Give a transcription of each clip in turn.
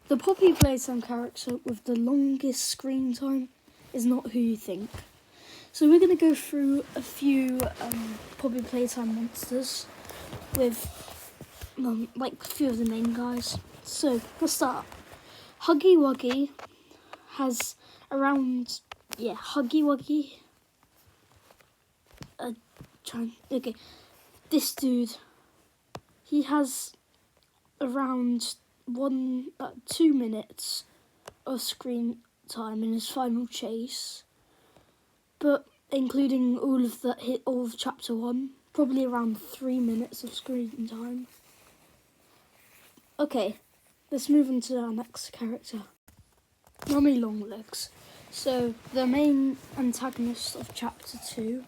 The Poppy Playtime character with the longest screen time is not who you think. So we're going to go through a few Poppy Playtime monsters with like a few of the main guys. So let's start. Huggy Wuggy has around, Huggy Wuggy. Okay, this dude, he has around 2 minutes of screen time in his final chase, but including all of chapter 1, probably around 3 minutes of screen time. Okay, let's move on to our next character, Mummy Longlegs. So the main antagonist of chapter 2.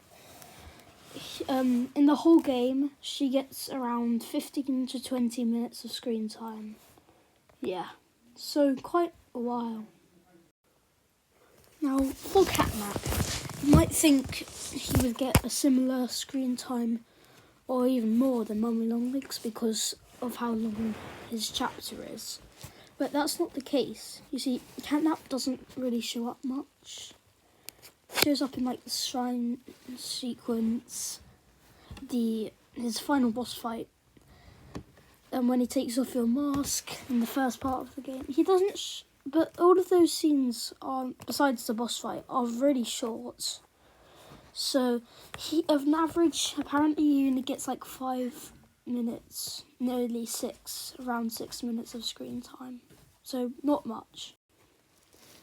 In the whole game, she gets around 15 to 20 minutes of screen time. Yeah, so quite a while. Now, for Catnap, you might think he would get a similar screen time or even more than Mummy Longlegs because of how long his chapter is. But that's not the case. You see, Catnap doesn't really show up much. He shows up in like the shrine sequence, his final boss fight, and when he takes off your mask in the first part of the game. He doesn't, but all of those scenes are, besides the boss fight, are really short. So he, of an average, apparently he only gets like 5 minutes, nearly 6, around 6 minutes of screen time. So not much.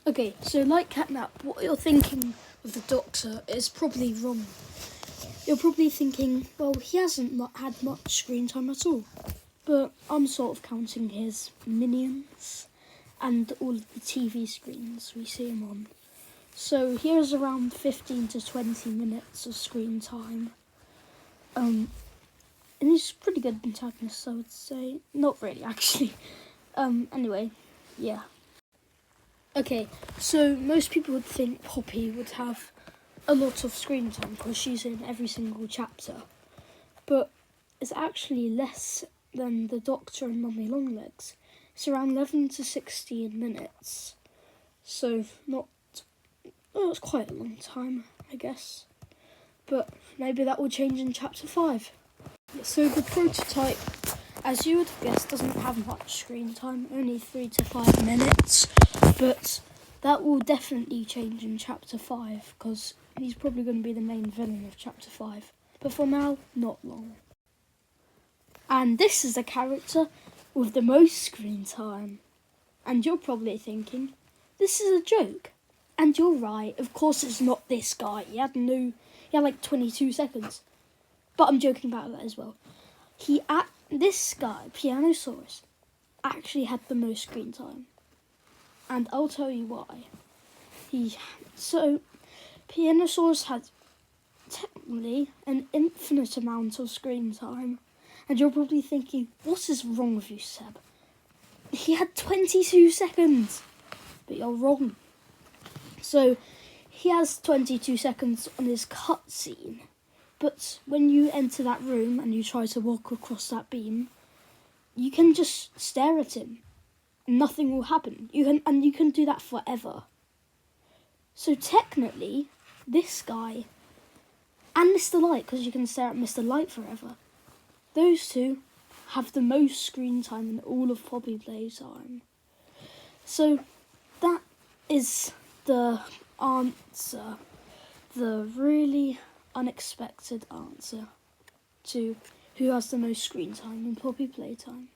Okay, so like Catnap, what you're thinking of the Doctor is probably wrong. You're probably thinking, well, he hasn't had much screen time at all. But I'm sort of counting his minions and all of the TV screens we see him on. So he has around 15 to 20 minutes of screen time. And he's a pretty good antagonist, I would say. Not really, actually. Anyway, yeah. Okay, so most people would think Poppy would have a lot of screen time because she's in every single chapter. But it's actually less than the Doctor and Mummy Longlegs. It's around 11 to 16 minutes. So it's quite a long time, I guess. But maybe that will change in chapter 5. So the prototype, as you would have guessed, doesn't have much screen time, only 3 to 5 minutes. But that will definitely change in chapter 5 because he's probably going to be the main villain of chapter 5. But for now, not long. And this is the character with the most screen time. And you're probably thinking, this is a joke. And you're right, of course it's not this guy. He had like 22 seconds. But I'm joking about that as well. This guy, Pianosaurus, actually had the most screen time. And I'll tell you why. Pianosaurus had technically an infinite amount of screen time. And you're probably thinking, what is wrong with you, Seb? He had 22 seconds. But you're wrong. So, he has 22 seconds on his cutscene. But when you enter that room and you try to walk across that beam, you can just stare at him. And nothing will happen. You can do that forever. So technically, this guy and Mr. Light, because you can stare at Mr. Light forever, those two have the most screen time in all of Poppy Playtime. So that is the answer, the really unexpected answer to who has the most screen time in Poppy Playtime.